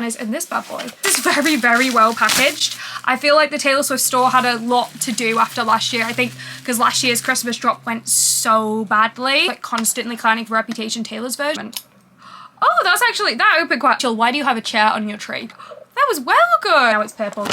is in this bad boy. This is very, very well packaged. I feel like the Taylor Swift store had a lot to do after last year. I think because last year's Christmas drop went so badly, like constantly climbing for reputation. Taylor's version. Oh, that's actually, that opened quite chill. Why do you have a chair on your tree? That was well good. Now it's purple.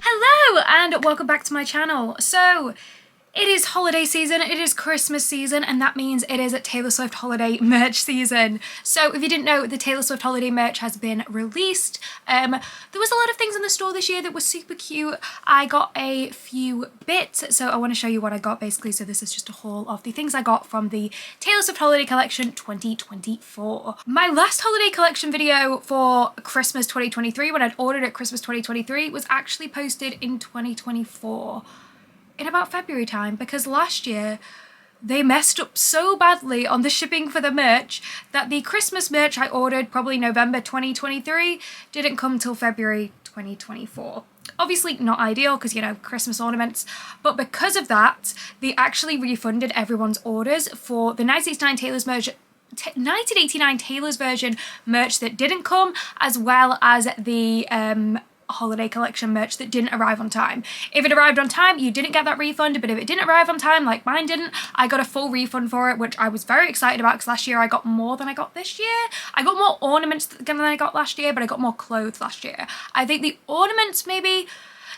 Hello and welcome back to my channel. So it is holiday season, it is Christmas season, and that means it is Taylor Swift holiday merch season. So if you didn't know, the Taylor Swift holiday merch has been released. There was a lot of things in the store this year that were super cute. I got a few bits, so I want to show you what I got basically. So this is just a haul of the things I got from the Taylor Swift holiday collection 2024. My last holiday collection video for Christmas 2023, when I'd ordered it Christmas 2023, was actually posted in 2024. In about February time, because last year they messed up so badly on the shipping for the merch that the Christmas merch I ordered probably November 2023 didn't come till February 2024. Obviously not ideal because, you know, Christmas ornaments, but because of that they actually refunded everyone's orders for the 1989 Taylor's version merch that didn't come, as well as the holiday collection merch that didn't arrive on time. If it arrived on time, you didn't get that refund, but if it didn't arrive on time, like mine didn't, I got a full refund for it, which I was very excited about because last year I got more than I got this year. I got more ornaments than I got last year, but I got more clothes last year. I think the ornaments maybe,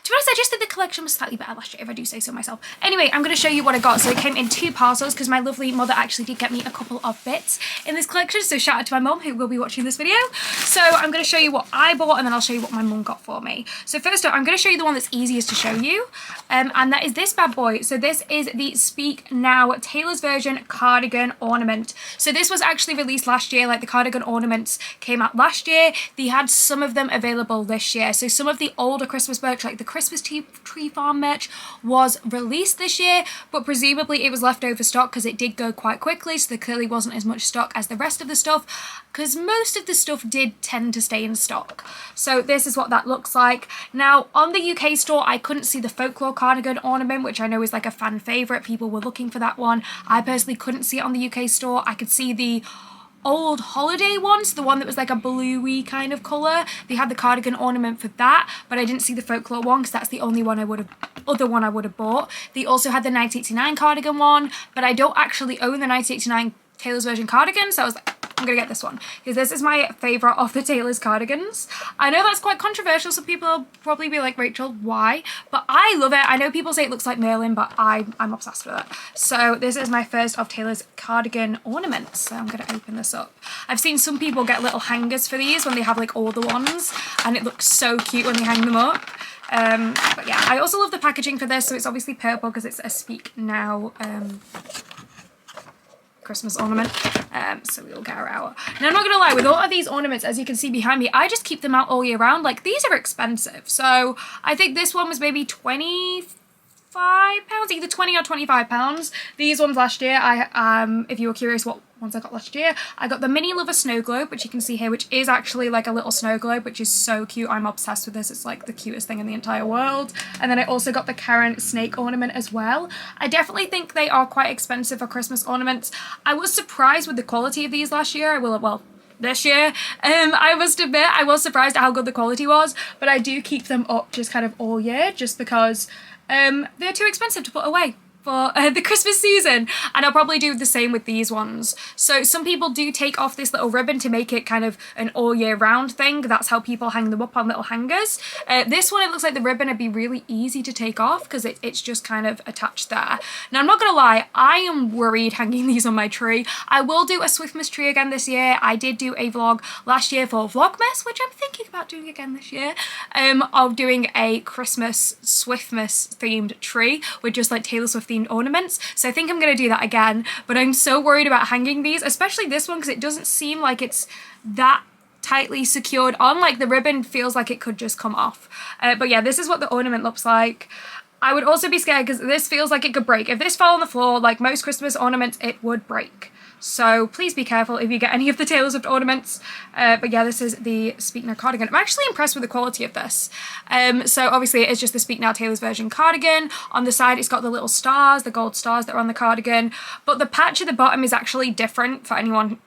to be honest, I just think the collection was slightly better last year, if I do say so myself. Anyway, I'm going to show you what I got. So it came in 2 parcels because my lovely mother actually did get me a couple of bits in this collection. So shout out to my mum who will be watching this video. So I'm going to show you what I bought and then I'll show you what my mum got for me. So first up, I'm going to show you the one that's easiest to show you. And that is this bad boy. So this is the Speak Now Taylor's version cardigan ornament. So this was actually released last year. Like the cardigan ornaments came out last year. They had some of them available this year. So some of the older Christmas merch, like the Christmas Tree Farm merch, was released this year, but presumably it was leftover stock because it did go quite quickly, so there clearly wasn't as much stock as the rest of the stuff, because most of the stuff did tend to stay in stock. So this is what that looks like. Now on the UK store I couldn't see the folklore cardigan ornament, which I know is like a fan favourite. People were looking for that one. I personally couldn't see it on the UK store. I could see the old holiday ones, the one that was like a bluey kind of colour. They had the cardigan ornament for that, but I didn't see the folklore one because that's the only one I would have bought. They also had the 1989 cardigan one, but I don't actually own the 1989 Taylor's version cardigan, so I was like, I'm gonna get this one because this is my favourite of the Taylor's cardigans. I know that's quite controversial, so people will probably be like, Rachel, why? But I love it. I know people say it looks like Merlin, but I'm obsessed with it. So this is my first of Taylor's cardigan ornaments. So I'm gonna open this up. I've seen some people get little hangers for these when they have like all the ones, and it looks so cute when they hang them up. But yeah, I also love the packaging for this. So it's obviously purple because it's a Speak Now Christmas ornament. So we'll get her out. Now I'm not gonna lie, with all of these ornaments, as you can see behind me, I just keep them out all year round. Like these are expensive. So I think this one was maybe £25, either 20 or £25. These ones last year, if you were curious what ones I got last year, I got the Mini Lover Snow Globe, which you can see here, which is actually like a little snow globe, which is so cute. I'm obsessed with this. It's like the cutest thing in the entire world. And then I also got the Karen snake ornament as well. I definitely think they are quite expensive for Christmas ornaments. I was surprised with the quality of these last year. This year, I must admit, I was surprised at how good the quality was, but I do keep them up just kind of all year, just because they're too expensive to put away for the Christmas season, and I'll probably do the same with these ones. So some people do take off this little ribbon to make it kind of an all year round thing. That's how people hang them up on little hangers. This one, it looks like the ribbon would be really easy to take off because it's just kind of attached there. Now I'm not gonna lie, I am worried hanging these on my tree. I will do a Swiftmas tree again this year. I did do a vlog last year for Vlogmas, which I'm thinking about doing again this year, of doing a Christmas Swiftmas themed tree with just like Taylor Swift themed ornaments. So I think I'm going to do that again, but I'm so worried about hanging these, especially this one, because it doesn't seem like it's that tightly secured on. Like the ribbon feels like it could just come off. But yeah, this is what the ornament looks like. I would also be scared because this feels like it could break. If this fell on the floor, like most Christmas ornaments, it would break. So please be careful if you get any of the Taylor Swift ornaments. But yeah, this is the Speak Now cardigan. I'm actually impressed with the quality of this. So obviously it is just the Speak Now Taylor's version cardigan. On the side, it's got the little stars, the gold stars that are on the cardigan. But the patch at the bottom is actually different for anyone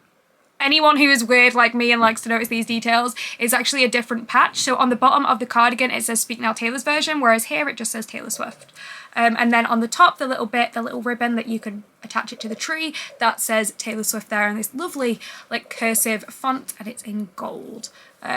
who is weird like me and likes to notice these details. It's actually a different patch. So on the bottom of the cardigan, it says Speak Now Taylor's version, whereas here it just says Taylor Swift. And then on the top, the little ribbon that you can attach it to the tree, that says Taylor Swift there in this lovely like cursive font, and it's in gold,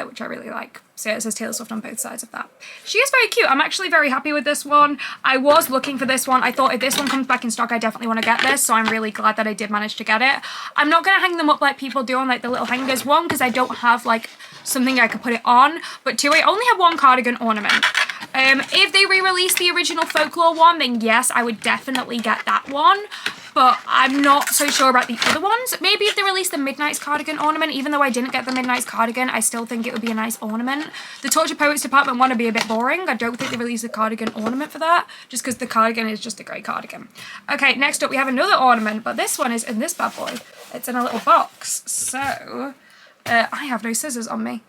which I really like. So it says Taylor Swift on both sides of that. She is very cute. I'm actually very happy with this one. I was looking for this one. I thought if this one comes back in stock, I definitely want to get this. So I'm really glad that I did manage to get it. I'm not going to hang them up like people do on like the little hangers. One, because I don't have like something I could put it on. But two, I only have one cardigan ornament. If they re-release the original Folklore one, then yes, I would definitely get that one. But I'm not so sure about the other ones. Maybe if they release the Midnight's cardigan ornament, even though I didn't get the Midnight's cardigan, I still think it would be a nice ornament. The Torture Poets department one would be a bit boring. I don't think they released a cardigan ornament for that, just because the cardigan is just a great cardigan. Okay, next up we have another ornament, but this one is in this bad boy. It's in a little box. So, I have no scissors on me.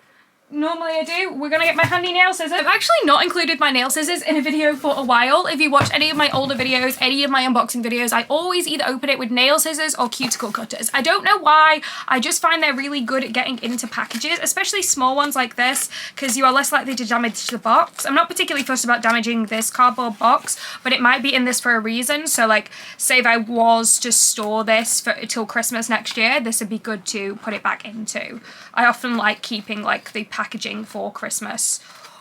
Normally I do. We're gonna get my handy nail scissors. I've actually not included my nail scissors in a video for a while. If you watch any of my older videos, any of my unboxing videos, I always either open it with nail scissors or cuticle cutters. I don't know why. I just find they're really good at getting into packages, especially small ones like this, because you are less likely to damage the box. I'm not particularly fussed about damaging this cardboard box, but it might be in this for a reason. So like, say if I was to store this for till Christmas next year, this would be good to put it back into. I often like keeping like the packaging for Christmas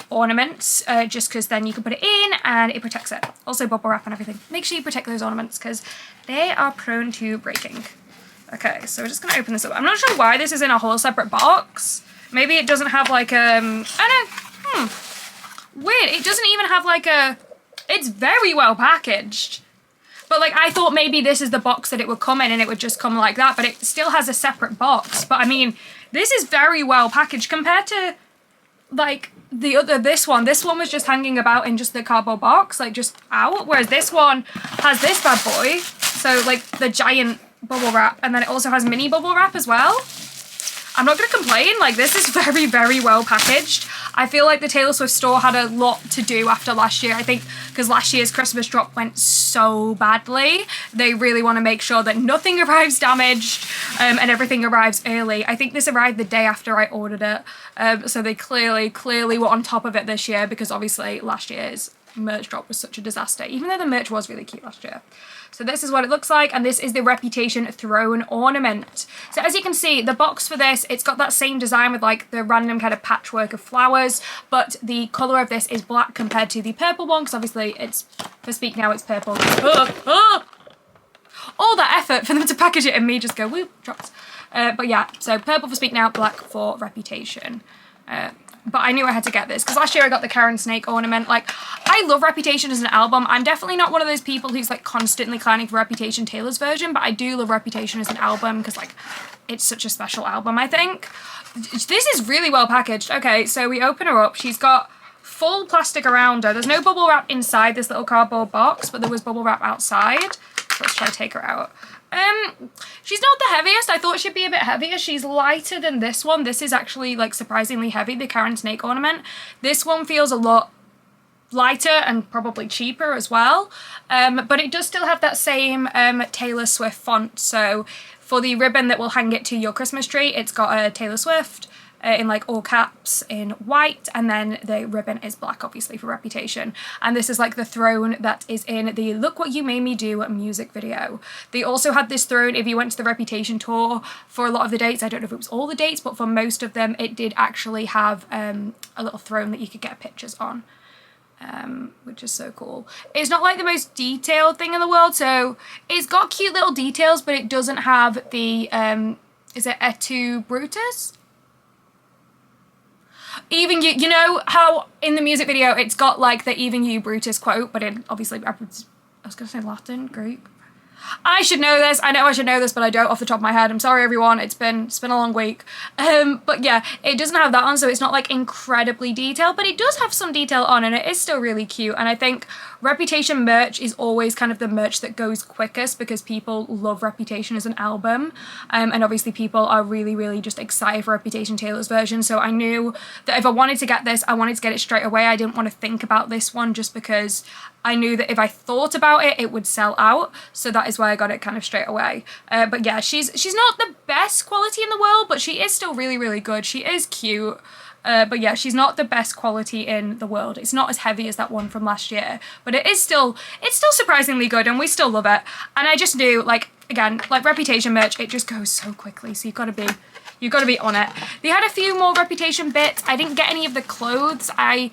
ornaments, just because then you can put it in and it protects it. Also bubble wrap and everything. Make sure you protect those ornaments because they are prone to breaking. Okay, so we're just gonna open this up. I'm not sure why this is in a whole separate box. Maybe it doesn't have like weird. It doesn't even have like it's very well packaged. But like, I thought maybe this is the box that it would come in and it would just come like that, but it still has a separate box. But I mean, this is very well packaged compared to like this one. This one was just hanging about in just the cardboard box, like just out. Whereas this one has this bad boy. So like the giant bubble wrap, and then it also has mini bubble wrap as well. I'm not going to complain, like this is very, very well packaged. I feel like the Taylor Swift store had a lot to do after last year, I think, because last year's Christmas drop went so badly. They really want to make sure that nothing arrives damaged and everything arrives early. I think this arrived the day after I ordered it, so they clearly were on top of it this year, because obviously last year's merch drop was such a disaster, even though the merch was really cute last year. So this is what it looks like, and this is the Reputation throne ornament. So as you can see, the box for this, it's got that same design with like the random kind of patchwork of flowers, but the colour of this is black compared to the purple one, because obviously it's, for Speak Now, it's purple. All that effort for them to package it and me just go, whoop, drops. But yeah, so purple for Speak Now, black for Reputation. But I knew I had to get this because last year I got the Karen Snake ornament. Like, I love Reputation as an album. I'm definitely not one of those people who's like constantly clowning for Reputation Taylor's version, but I do love Reputation as an album because like it's such a special album, I think. This is really well packaged. Okay, so we open her up. She's got full plastic around her. There's no bubble wrap inside this little cardboard box, but there was bubble wrap outside. So let's try to take her out. She's not the heaviest. I thought she'd be a bit heavier. She's lighter than this one. This is actually like surprisingly heavy, the Karen Snake ornament. This one feels a lot lighter and probably cheaper as well. But it does still have that same Taylor Swift font. So for the ribbon that will hang it to your Christmas tree, it's got a Taylor Swift in like all caps in white, and then the ribbon is black, obviously, for Reputation. And this is like the throne that is in the Look What You Made Me Do music video. They also had this throne if you went to the Reputation tour for a lot of the dates. I don't know if it was all the dates, but for most of them it did actually have a little throne that you could get pictures on, which is so cool. It's not like the most detailed thing in the world, so it's got cute little details, but it doesn't have the is it Et tu Brutus? Even you know how in the music video it's got like the even you Brutus quote, but in obviously, I was gonna say Latin, Greek. I should know this. I know I should know this, but I don't off the top of my head. I'm sorry, everyone. It's been a long week. But yeah, it doesn't have that on, so it's not like incredibly detailed, but it does have some detail on, and it is still really cute. And I think Reputation merch is always kind of the merch that goes quickest because people love Reputation as an album. And obviously people are really, really just excited for Reputation Taylor's version. So I knew that if I wanted to get this, I wanted to get it straight away. I didn't want to think about this one just because I knew that if I thought about it, it would sell out. So that is why I got it kind of straight away. But yeah, she's not the best quality in the world, but she is still really, really good. She is cute. But yeah, she's not the best quality in the world. It's not as heavy as that one from last year, but it's still surprisingly good and we still love it. And I just knew, like, again, like Reputation merch, it just goes so quickly. So you've got to be on it. They had a few more Reputation bits. I didn't get any of the clothes. I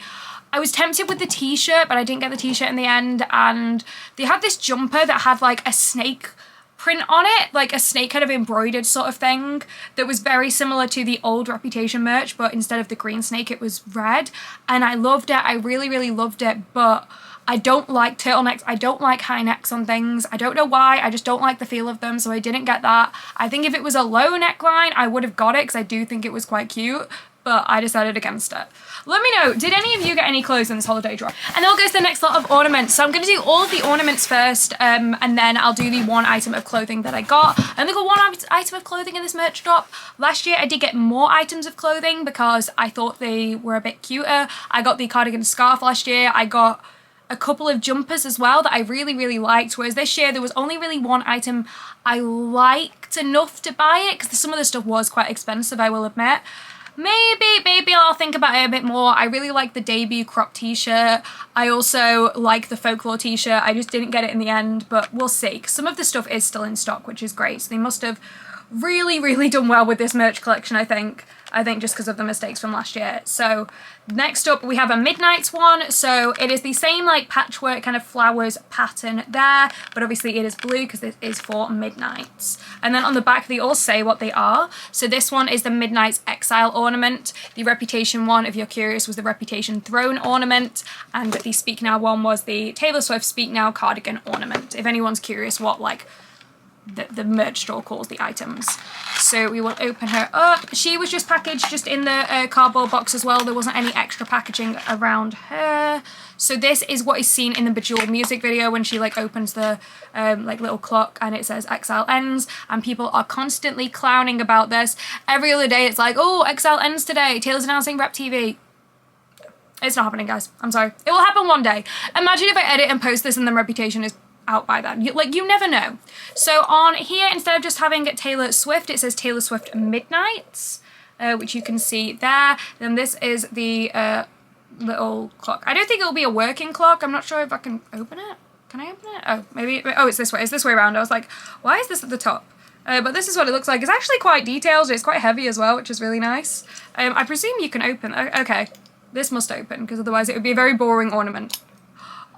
was tempted with the t-shirt, but I didn't get the t-shirt in the end. And they had this jumper that had like a snake print on it, like a snake kind of embroidered sort of thing that was very similar to the old Reputation merch, but instead of the green snake it was red, and I loved it. I really, really loved it, but I don't like turtlenecks. I don't like high necks on things. I don't know why. I just don't like the feel of them, so I didn't get that. I think if it was a low neckline I would have got it because I do think it was quite cute, but I decided against it. Let me know, did any of you get any clothes in this holiday drop? And then we'll go to the next lot of ornaments. So I'm going to do all of the ornaments first, and then I'll do the one item of clothing that I got. I only got one item of clothing in this merch drop. Last year I did get more items of clothing because I thought they were a bit cuter. I got the cardigan scarf last year. I got a couple of jumpers as well that I really, really liked, whereas this year there was only really one item I liked enough to buy it because some of the stuff was quite expensive, I will admit. Maybe I'll think about it a bit more. I really like the debut crop t-shirt. I also like the folklore t-shirt. I just didn't get it in the end, but we'll see. Some of the stuff is still in stock, which is great. So they must have really, really done well with this merch collection, I think just because of the mistakes from last year. So next up we have a Midnights one. So it is the same like patchwork kind of flowers pattern there, but obviously it is blue because this is for Midnights. And then on the back they all say what they are. So this one is the Midnights Exile ornament. The Reputation one, if you're curious, was the Reputation Throne ornament, and the Speak Now one was the Taylor Swift Speak Now cardigan ornament, if anyone's curious what like the merch store calls the items. So we will open her up. She was just packaged just in the cardboard box as well. There wasn't any extra packaging around her. So this is what is seen in the Bejeweled music video when she like opens the like little clock and it says Exile ends, and people are constantly clowning about this. Every other day it's like, oh, Exile ends today, Taylor's announcing Rep TV. It's not happening, guys. I'm sorry. It will happen one day. Imagine if I edit and post this and then Reputation is out by then. You never know. So on here, instead of just having Taylor Swift, it says Taylor Swift Midnights, which you can see there. Then this is the little clock. I don't think it'll be a working clock. I'm not sure if I can open it. Can I open it? Oh, maybe. Oh, it's this way. It's this way around. I was like, why is this at the top? But this is what it looks like. It's actually quite detailed. It's quite heavy as well, which is really nice. I presume you can open. Okay, this must open because otherwise it would be a very boring ornament.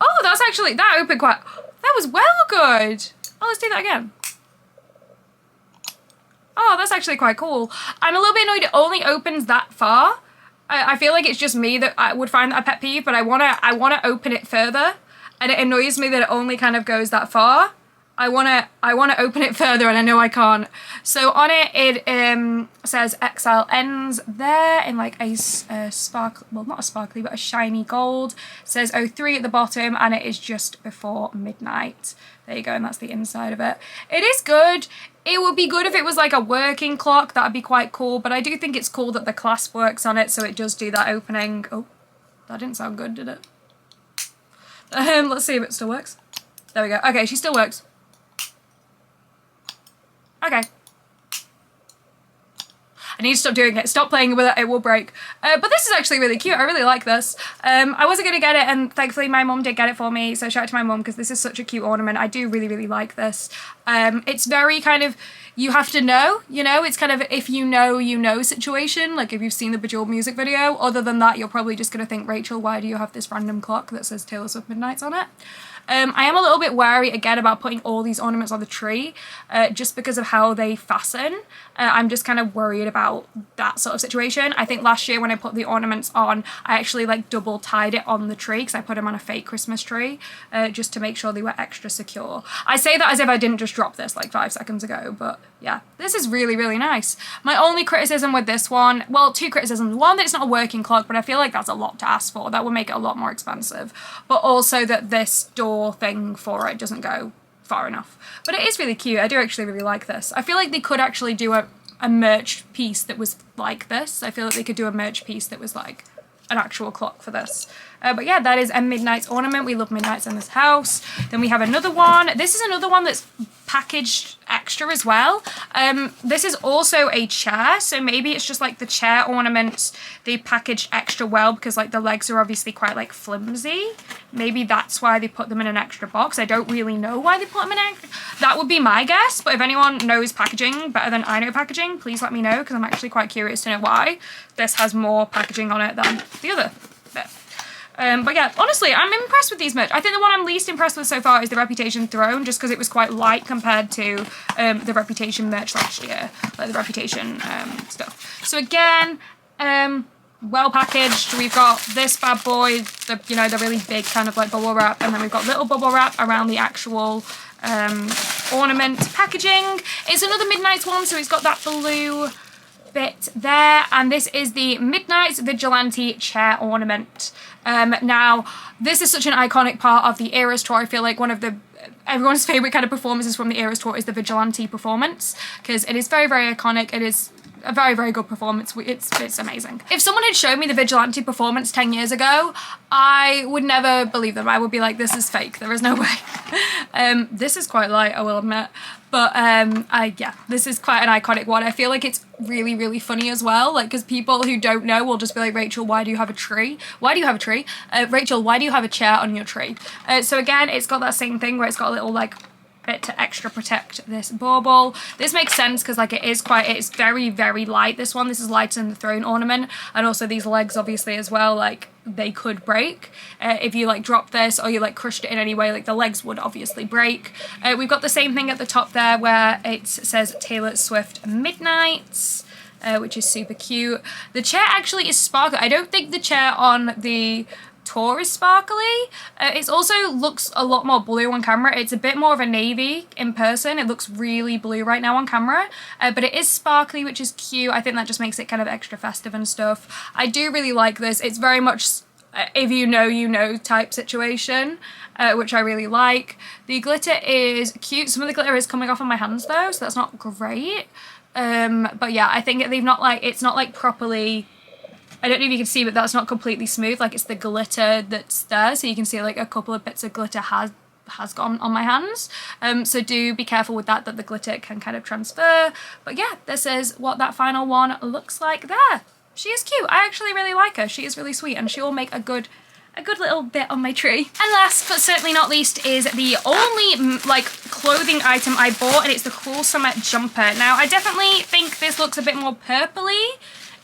Oh, that's actually, that opened quite, that was well good. Oh, let's do that again. Oh, that's actually quite cool. I'm a little bit annoyed it only opens that far. I feel like it's just me that I would find that a pet peeve, but I wanna open it further, and it annoys me that it only kind of goes that far. I wanna open it further, and I know I can't. So on it, it says Exile ends there in like a sparkly, well, not a sparkly, but a shiny gold. It says 03 at the bottom, and it is just before midnight. There you go, and that's the inside of it. It is good. It would be good if it was like a working clock. That'd be quite cool, but I do think it's cool that the clasp works on it, so it does do that opening. Oh, that didn't sound good, did it? Let's see if it still works. There we go. Okay, she still works. Okay. I need to stop doing it. Stop playing with it. It will break. But this is actually really cute. I really like this. I wasn't going to get it, and thankfully my mum did get it for me. So shout out to my mum because this is such a cute ornament. I do really, really like this. It's very kind of, you have to know, you know, it's kind of if you know situation. Like if you've seen the Bejeweled music video. Other than that, you're probably just going to think, Rachel, why do you have this random clock that says Taylor Swift Midnights on it? I am a little bit wary again about putting all these ornaments on the tree just because of how they fasten. I'm just kind of worried about that sort of situation. I think last year when I put the ornaments on, I actually like double tied it on the tree because I put them on a fake Christmas tree just to make sure they were extra secure. I say that as if I didn't just drop this like 5 seconds ago, but yeah, this is really, really nice. My only criticism with this one, well, two criticisms. One, that it's not a working clock, but I feel like that's a lot to ask for. That would make it a lot more expensive. But also that this door thing for it doesn't go far enough. But it is really cute. I do actually really like this. I feel like they could actually do a merch piece that was like this. I feel like they could do a merch piece that was like an actual clock for this. But yeah, that is a Midnights ornament. We love Midnights in this house. Then we have another one. This is another one that's packaged extra as well. This is also a chair, so maybe it's just like the chair ornaments they packaged extra well because like the legs are obviously quite like flimsy. Maybe that's why they put them in an extra box. I don't really know why they put them in extra. That would be my guess, but if anyone knows packaging better than I know packaging, please let me know because I'm actually quite curious to know why this has more packaging on it than the other bit. But yeah, honestly, I'm impressed with these merch. I think the one I'm least impressed with so far is the Reputation throne, just because it was quite light compared to the Reputation merch last year, like the Reputation stuff. So again, well packaged. We've got this bad boy, the really big kind of like bubble wrap, and then we've got little bubble wrap around the actual ornament packaging. It's another Midnights one, so it's got that blue bit there, and this is the Midnights Vigilante chair ornament. Now, this is such an iconic part of the Eras Tour. I feel like one of everyone's favourite kind of performances from the Eras Tour is the Vigilante performance, because it is very, very iconic. It is a very, very good performance. It's amazing. If someone had shown me the Vigilante performance 10 years ago, I would never believe them. I would be like, this is fake. There is no way. This is quite light, I will admit. But yeah, this is quite an iconic one. I feel like it's really, really funny as well. Like, because people who don't know will just be like, Rachel, why do you have a tree? Why do you have a tree? Rachel, why do you have a chair on your tree? So again, it's got that same thing where it's got a little like bit to extra protect this bauble. This makes sense because like it's very, very light, this one. This is lighter than the throne ornament, and also these legs obviously as well, like they could break if you like drop this or you like crushed it in any way. Like the legs would obviously break. We've got the same thing at the top there where it says Taylor Swift Midnights, which is super cute. The chair actually is sparkly. I don't think the chair on the tour is sparkly. It also looks a lot more blue on camera. It's a bit more of a navy in person. It looks really blue right now on camera, but it is sparkly, which is cute. I think that just makes it kind of extra festive and stuff. I do really like this. It's very much if you know, you know type situation, which I really like. The glitter is cute. Some of the glitter is coming off on my hands though, so that's not great. But yeah, I think they've not like, it's not like properly, I don't know if you can see, but that's not completely smooth. Like it's the glitter that's there, so you can see like a couple of bits of glitter has gone on my hands. So do be careful with that the glitter can kind of transfer. But yeah, this is what that final one looks like there. She is cute. I actually really like her. She is really sweet, and she will make a good little bit on my tree. And last but certainly not least is the only like clothing item I bought, and it's the Cruel Summer jumper. Now I definitely think this looks a bit more purpley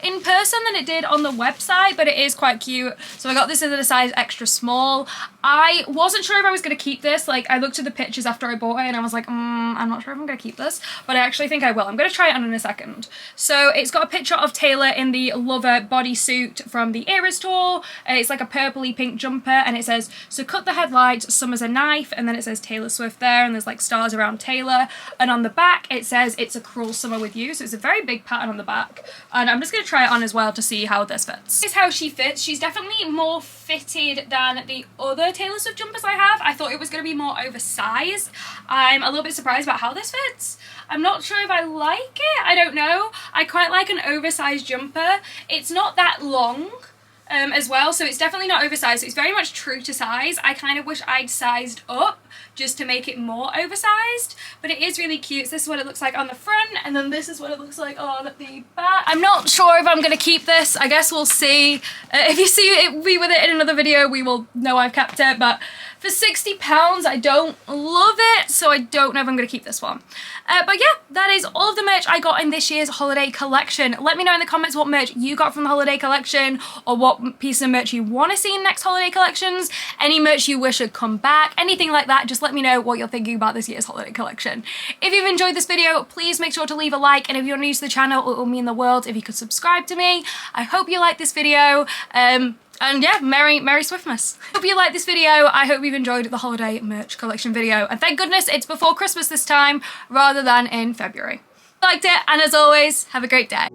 in person than it did on the website, but it is quite cute. So I got this in a size extra small. I wasn't sure if I was going to keep this. Like I looked at the pictures after I bought it and I was like, I'm not sure if I'm going to keep this, but I actually think I will. I'm going to try it on in a second. So it's got a picture of Taylor in the Lover bodysuit from the Eras Tour. It's like a purpley pink jumper, and it says, so cut the headlights, summer's a knife, and then it says Taylor Swift there, and there's like stars around Taylor, and on the back it says it's a cruel summer with you. So it's a very big pattern on the back, and I'm just going to try it on as well to see how this fits. This is how she fits. She's definitely more fitted than the other Taylor Swift jumpers I have. I thought it was going to be more oversized. I'm a little bit surprised about how this fits. I'm not sure if I like it. I don't know. I quite like an oversized jumper. It's not that long as well, so it's definitely not oversized. So it's very much true to size. I kind of wish I'd sized up just to make it more oversized, but it is really cute. So this is what it looks like on the front, and then this is what it looks like on the back. I'm not sure if I'm going to keep this. I guess we'll see. If you see me with it in another video, we will know I've kept it, but for £60, I don't love it, so I don't know if I'm going to keep this one. But yeah, that is all of the merch I got in this year's holiday collection. Let me know in the comments what merch you got from the holiday collection, or what piece of merch you want to see in next holiday collections, any merch you wish would come back, anything like that. Just let me know what you're thinking about this year's holiday collection. If you've enjoyed this video, please make sure to leave a like, and if you're new to the channel, it will mean the world if you could subscribe to me. I hope you like this video. And yeah, Merry Swiftmas. Hope you liked this video. I hope you've enjoyed the holiday merch collection video. And thank goodness it's before Christmas this time rather than in February. Liked it, and as always, have a great day.